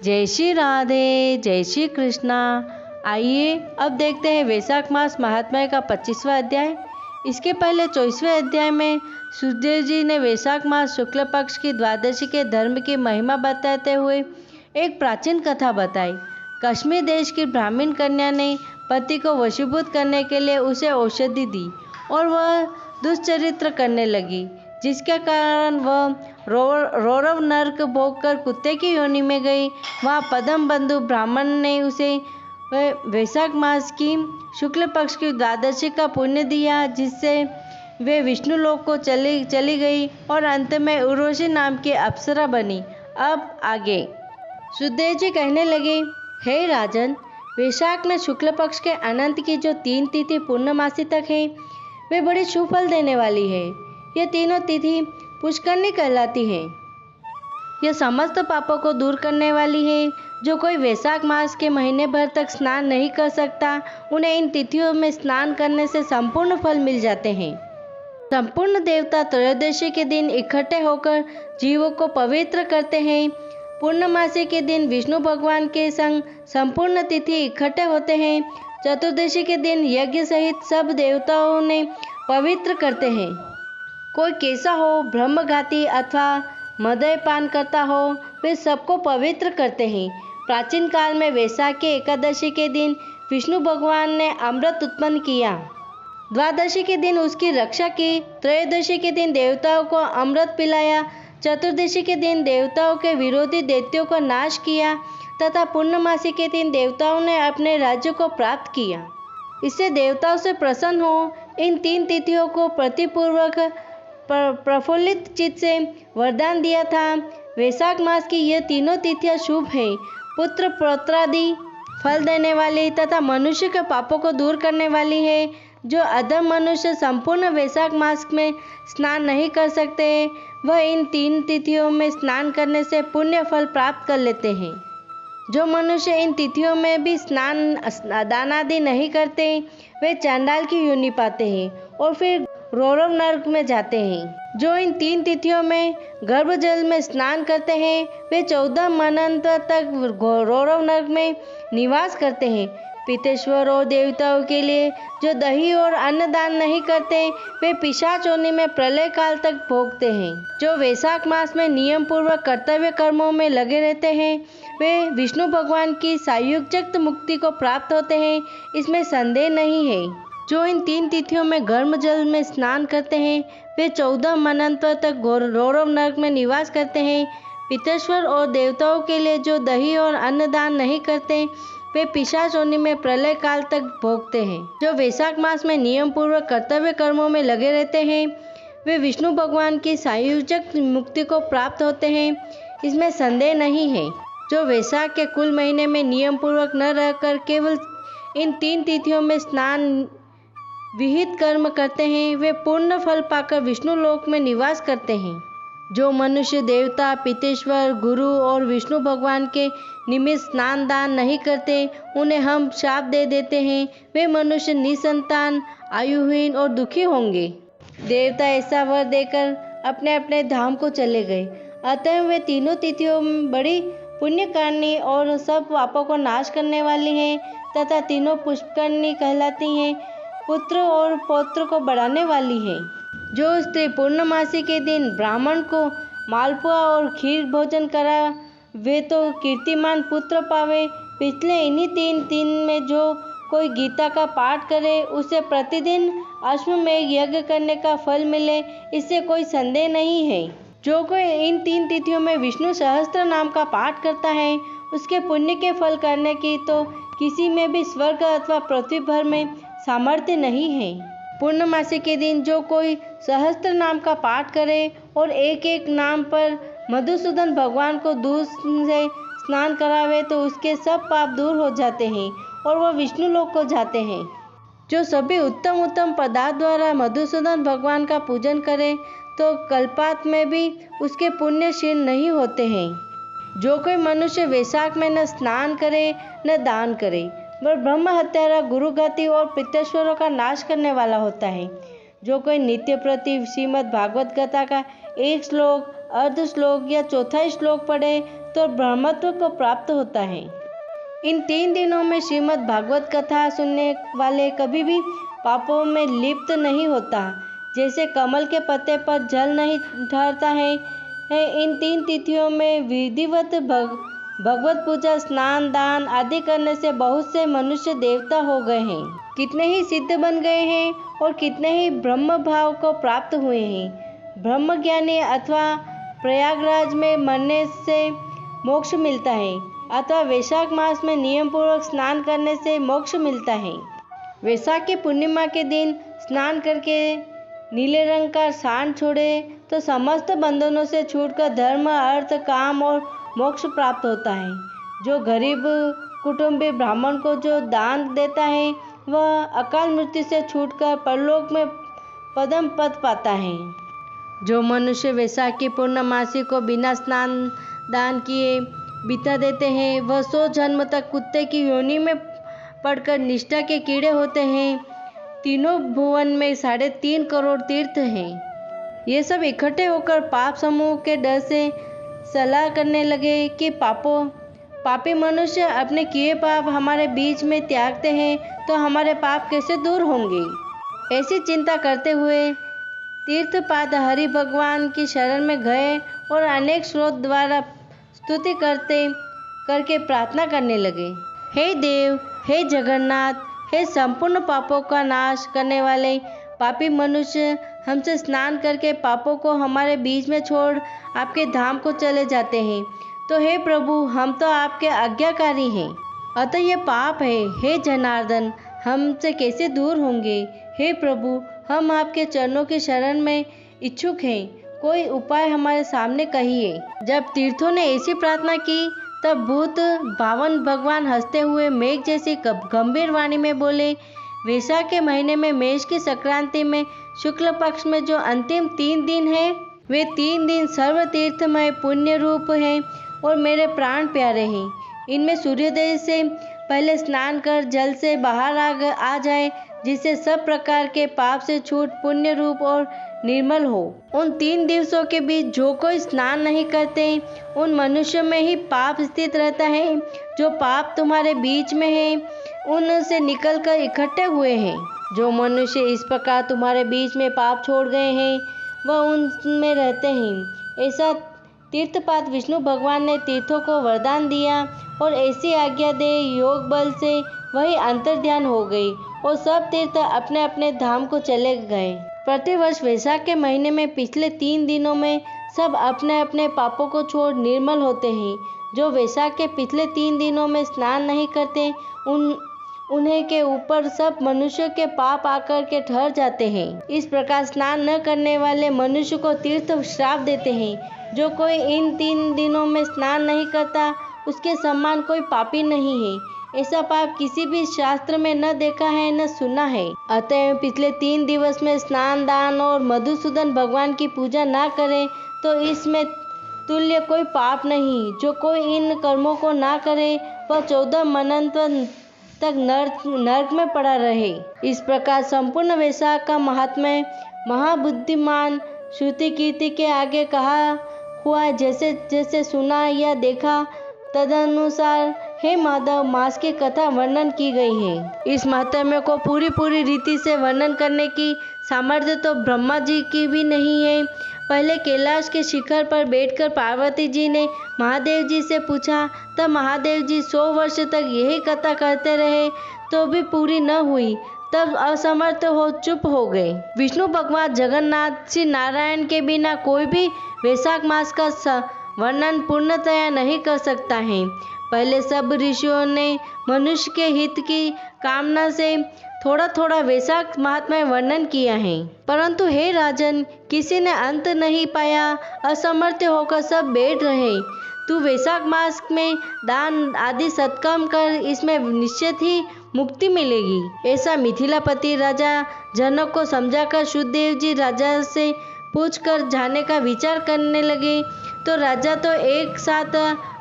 जय श्री राधे, जय श्री कृष्णा। आइए अब देखते हैं वैशाख मास महात्म्य का 25वां अध्याय। इसके पहले 24वें अध्याय में सुखदेव जी ने वैशाख मास शुक्ल पक्ष की द्वादशी के धर्म की महिमा बताते हुए एक प्राचीन कथा बताई। कश्मीर देश की ब्राह्मण कन्या ने पति को वशीभूत करने के लिए उसे औषधि दी और वह दुष्चरित्र करने लगी, जिसके कारण वह रौरव नरक भोग कर कुत्ते की योनि में गई। वहाँ पद्म बंधु ब्राह्मण ने उसे वैशाख मास की शुक्ल पक्ष की द्वादशी का पुण्य दिया, जिससे वे विष्णु लोक को चली गई और अंत में उर्वशी नाम की अप्सरा बनी। अब आगे सुखदेव जी कहने लगे, हे राजन, वैशाख में शुक्ल पक्ष के अनंत की जो 3 तिथि पूर्णमासी तक है, वे बड़ी शुभ फल देने वाली है। ये तीनों तिथि पुष्करणी कहलाती है। यह समस्त पापों को दूर करने वाली है। जो कोई वैशाख मास के महीने भर तक स्नान नहीं कर सकता, उन्हें इन तिथियों में स्नान करने से संपूर्ण फल मिल जाते हैं। संपूर्ण देवता त्रयोदशी के दिन इकट्ठे होकर जीवों को पवित्र करते हैं। पूर्णमासी के दिन विष्णु भगवान के संग संपूर्ण तिथि इकट्ठे होते हैं। चतुर्दशी के दिन यज्ञ सहित सब देवताओं ने पवित्र करते हैं। कोई कैसा हो, ब्रह्मघाती अथवा मदयपान करता हो, वे सबको पवित्र करते हैं। प्राचीन काल में वैशाख के एकादशी के दिन विष्णु भगवान ने अमृत उत्पन्न किया। द्वादशी के दिन उसकी रक्षा की। त्रयोदशी के दिन देवताओं को अमृत पिलाया। चतुर्दशी के दिन देवताओं के विरोधी दैत्यों का नाश किया तथा पूर्णमासी के दिन देवताओं ने अपने राज्य को प्राप्त किया। इससे देवताओं से प्रसन्न हो इन 3 तिथियों को प्रतिपूर्वक प्रफुल्लित चित्त से वरदान दिया था। वैशाख मास की ये तीनों तिथियां शुभ हैं, पुत्र पौत्रादि फल देने वाली तथा मनुष्य के पापों को दूर करने वाली है। जो अधम मनुष्य संपूर्ण वैशाख मास में स्नान नहीं कर सकते, वह इन 3 तिथियों में स्नान करने से पुण्य फल प्राप्त कर लेते हैं। जो मनुष्य इन तिथियों में भी स्नान दान आदि नहीं करते, वे चांडाल की योनि पाते हैं और फिर रौरव नरक में जाते हैं। जो इन 3 तिथियों में गर्भ जल में स्नान करते हैं, वे 14 मन्वंतर तक रौरव नरक में निवास करते हैं। पितृश्वर और देवताओं के लिए जो दही और अन्न दान नहीं करते, वे पिशाच योनि में प्रलय काल तक भोगते हैं। जो वैशाख मास में नियम पूर्वक कर्तव्य कर्मों में लगे रहते हैं, वे विष्णु भगवान की सायुज्यक्त मुक्ति को प्राप्त होते हैं, इसमें संदेह नहीं है। जो इन 3 तिथियों में गर्म जल में स्नान करते हैं, वे 14 मन्वंतर तक रौरव नरक में निवास करते हैं। पितृश्वर और देवताओं के लिए जो दही और अन्न दान नहीं करते, वे पिशाच योनि में प्रलय काल तक भोगते हैं। जो वैशाख मास में नियम पूर्वक कर्तव्य कर्मों में लगे रहते हैं, वे विष्णु भगवान की सायुज्यक्त मुक्ति को प्राप्त होते हैं, इसमें संदेह नहीं है। जो वैशाख के कुल महीने में नियम पूर्वक न रहकर केवल इन 3 तिथियों में स्नान विहित कर्म करते हैं, वे पूर्ण फल पाकर विष्णु लोक में निवास करते हैं। जो मनुष्य देवता, पितृश्वर, गुरु और विष्णु भगवान के निमित्त स्नान दान नहीं करते, उन्हें हम शाप दे देते हैं। वे मनुष्य निसंतान, आयुहीन और दुखी होंगे। देवता ऐसा वर देकर अपने अपने धाम को चले गए। अतः वे तीनों तिथियों में बड़ी पुण्यकारिणी और सब पापों को नाश करने वाली हैं तथा तीनों पुष्करणी कहलाती हैं, पुत्र और पौत्र को बढ़ाने वाली है। जो स्त्री पूर्णमासी के दिन ब्राह्मण को मालपुआ और खीर भोजन करा, वे तो कीर्तिमान पुत्र पावे। पिछले इन्हीं 3 दिन में जो कोई गीता का पाठ करे, उसे प्रतिदिन अश्वमेध यज्ञ करने का फल मिले, इससे कोई संदेह नहीं है। जो कोई इन 3 तिथियों में विष्णु सहस्त्र नाम का पाठ करता है, उसके पुण्य के फल करने की तो किसी में भी स्वर्ग अथवा पृथ्वी भर में सामर्थ्य नहीं है। पूर्णमासी के दिन जो कोई सहस्त्र नाम का पाठ करे और एक एक नाम पर मधुसूदन भगवान को दूध से स्नान करावे, तो उसके सब पाप दूर हो जाते हैं और वह विष्णु लोक को जाते हैं। जो सभी उत्तम उत्तम पदार्थ द्वारा मधुसूदन भगवान का पूजन करे, तो कल्पांत में भी उसके पुण्य क्षीण नहीं होते हैं। जो कोई मनुष्य वैशाख में न स्नान करे न दान करे, वह ब्रह्म हत्यारा, गुरुघाती और पितृश्वरों का नाश करने वाला होता है। जो कोई नित्य प्रति श्रीमद् भागवत गीता का 1 श्लोक, अर्ध श्लोक या चौथा श्लोक पढ़े, तो ब्रह्मत्व को प्राप्त होता है। इन 3 दिनों में श्रीमद् भागवत कथा सुनने वाले कभी भी पापों में लिप्त नहीं होता। जैसे कमल के पत्ते पर जल नहीं ठहरता है, इन 3 तिथियों में विधिवत भगवत पूजा, स्नान, दान आदि करने से बहुत से मनुष्य देवता हो गए हैं, कितने ही सिद्ध बन गए हैं और कितने ही ब्रह्म भाव को प्राप्त हुए हैं। ब्रह्मज्ञानी अथवा प्रयागराज में मरने से मोक्ष मिलता है अथवा वैशाख मास में नियम पूर्वक स्नान करने से मोक्ष मिलता है। वैशाख की पूर्णिमा के दिन स्नान करके नीले रंग का साण छोड़े तो समस्त बंधनों से छूटकर धर्म, अर्थ, काम और मोक्ष प्राप्त होता है। जो गरीब कुटुंबी ब्राह्मण को जो दान देता है वह अकाल मृत्यु से छूटकर परलोक में पदम पद पाता है। जो मनुष्य वैशाख की पूर्णमासी को बिना स्नान दान किए बिता देते हैं वह 100 जन्म तक कुत्ते की योनि में पड़कर निष्ठा के कीड़े होते हैं। तीनों भुवन में 3.5 करोड़ तीर्थ हैं। ये सब इकट्ठे होकर पाप समूह के डर से सलाह करने लगे कि पापी मनुष्य अपने किए पाप हमारे बीच में त्यागते हैं तो हमारे पाप कैसे दूर होंगे। ऐसी चिंता करते हुए तीर्थपाद हरि भगवान की शरण में गए और अनेक स्रोत द्वारा स्तुति करके प्रार्थना करने लगे। हे देव, हे जगन्नाथ, हे संपूर्ण पापों का नाश करने वाले पापी मनुष्य, हमसे स्नान करके पापों को हमारे बीच में छोड़ आपके धाम को चले जाते हैं, तो हे प्रभु, हम तो आपके आज्ञाकारी हैं, अतः ये पाप है। हे जनार्दन, हमसे कैसे दूर होंगे। हे प्रभु, हम आपके चरणों की शरण में इच्छुक हैं, कोई उपाय हमारे सामने कहिए। जब तीर्थों ने ऐसी प्रार्थना की तब भूत भावन भगवान हंसते हुए मेघ जैसी गंभीर वाणी में बोले, वैशाख के महीने में मेष की संक्रांति में शुक्ल पक्ष में जो अंतिम 3 दिन है वे 3 दिन सर्व तीर्थमय पुण्य रूप हैं और मेरे प्राण प्यारे हैं। इनमें सूर्योदय से पहले स्नान कर जल से बाहर आ जाए, जिससे सब प्रकार के पाप से छूट पुण्य रूप और निर्मल हो। उन 3 दिवसों के बीच जो कोई स्नान नहीं करते उन मनुष्यों में ही पाप स्थित रहता है। जो पाप तुम्हारे बीच में है उनसे निकलकर इकट्ठे हुए हैं। जो मनुष्य इस प्रकार तुम्हारे बीच में पाप छोड़ गए हैं वह उनमें रहते हैं। ऐसा तीर्थपाद विष्णु भगवान ने तीर्थों को वरदान दिया और ऐसी आज्ञा दे योग बल से वही अंतर्ध्यान हो गई और सब तीर्थ अपने अपने धाम को चले गए। प्रतिवर्ष वैशाख के महीने में पिछले 3 दिनों में सब अपने अपने पापों को छोड़ निर्मल होते हैं। जो वैशाख के पिछले 3 दिनों में स्नान नहीं करते उन्हें के ऊपर सब मनुष्यों के पाप आकर के ठहर जाते हैं। इस प्रकार स्नान न करने वाले मनुष्य को तीर्थ श्राप देते हैं। जो कोई इन 3 दिनों में स्नान नहीं करता उसके समान कोई पापी नहीं है। ऐसा पाप किसी भी शास्त्र में न देखा है न सुना है। अतः पिछले 3 दिवस में स्नान, दान और मधुसूदन भगवान की पूजा न करे तो इसमें तुल्य कोई पाप नहीं। जो कोई इन कर्मों को ना करे वह 14 मनंत तक नरक में पड़ा रहे। इस प्रकार संपूर्ण वैशाख का महात्म्य महाबुद्धिमान श्रुति कीर्ति के आगे कहा हुआ जैसे जैसे सुना या देखा तदनुसार हे माधव मास की कथा वर्णन की गई है। इस महात्म्य को पूरी रीति से वर्णन करने की सामर्थ्य तो ब्रह्मा जी की भी नहीं है। पहले कैलाश के शिखर पर बैठकर पार्वती जी ने महादेव जी से पूछा, तब महादेव जी 100 वर्ष तक यही कथा करते रहे तो भी पूरी न हुई। तब असमर्थ हो चुप हो गए। विष्णु भगवान जगन्नाथ श्री नारायण के बिना कोई भी वैशाख मास का वर्णन पूर्णतया नहीं कर सकता है। पहले सब ऋषियों ने मनुष्य के हित की कामना से थोड़ा थोड़ा वैशाख महात्म्य वर्णन किया है, परंतु हे राजन, किसी ने अंत नहीं पाया। असमर्थ होकर सब बैठ रहे। तू वैशाख मास में दान आदि सत्कर्म कर, इसमें निश्चित ही मुक्ति मिलेगी। ऐसा मिथिलापति राजा जनक को समझाकर शुद्धदेव जी राजा से पूछकर जाने का विचार करने लगे तो राजा तो एक साथ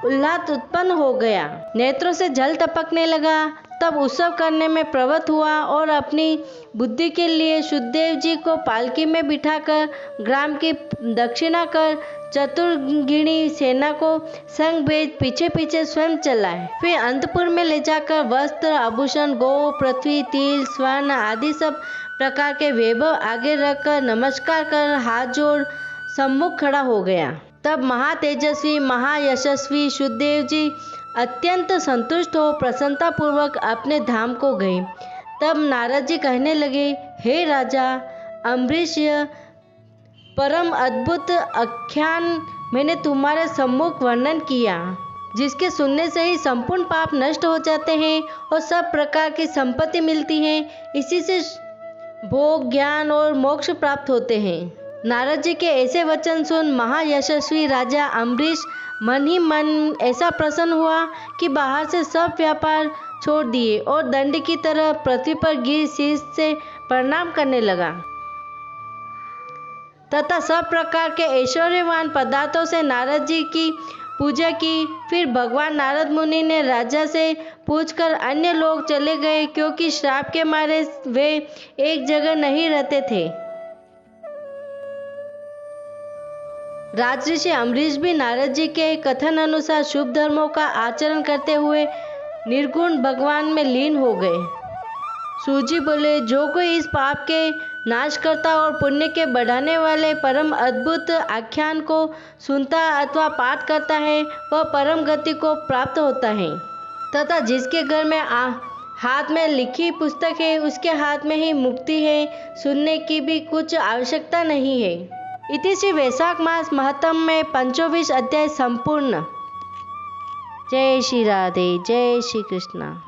उल्लास उत्पन्न हो गया। नेत्रों से जल टपकने लगा। तब उत्सव करने में प्रवृत्त हुआ और अपनी बुद्धि के लिए शुद्धदेव जी को पालकी में बिठाकर ग्राम की दक्षिणा कर चतुर्गिणी सेना को संग भेज पीछे पीछे स्वयं चला है। फिर अंतपुर में ले जाकर वस्त्र, आभूषण, गौ, पृथ्वी, तिल, स्वर्ण आदि सब प्रकार के वैभव आगे रखकर नमस्कार कर हाथ जोड़ सम्मुख खड़ा हो गया। तब महातेजस्वी महायशस्वी शुद्धदेव जी अत्यंत संतुष्ट हो प्रसन्नता पूर्वक अपने धाम को गए। तब नारद जी कहने लगे, हे राजा अम्बरीश, परम अद्भुत आख्यान मैंने तुम्हारे सम्मुख वर्णन किया, जिसके सुनने से ही संपूर्ण पाप नष्ट हो जाते हैं और सब प्रकार की संपत्ति मिलती है। इसी से भोग, ज्ञान और मोक्ष प्राप्त होते हैं। नारद जी के ऐसे वचन सुन महायशस्वी राजा अम्बरीश मन ही मन ऐसा प्रसन्न हुआ कि बाहर से सब व्यापार छोड़ दिए और दंड की तरह पृथ्वी पर गिर शीश से प्रणाम करने लगा तथा सब प्रकार के ऐश्वर्यवान पदार्थों से नारद जी की पूजा की। फिर भगवान नारद मुनि ने राजा से पूछकर अन्य लोग चले गए, क्योंकि श्राप के मारे वे एक जगह नहीं रहते थे। राजऋषि अम्बरीश भी नारद जी के कथन अनुसार शुभ धर्मों का आचरण करते हुए निर्गुण भगवान में लीन हो गए। सूजी बोले, जो कोई इस पाप के नाश करता और पुण्य के बढ़ाने वाले परम अद्भुत आख्यान को सुनता अथवा पाठ करता है, वह परम गति को प्राप्त होता है तथा जिसके घर में हाथ में लिखी पुस्तक है, उसके हाथ में ही मुक्ति है। सुनने की भी कुछ आवश्यकता नहीं है। इति श्री वैशाख मास महत्म में 25 अध्याय संपूर्ण। जय श्री राधे, जय श्री कृष्णा।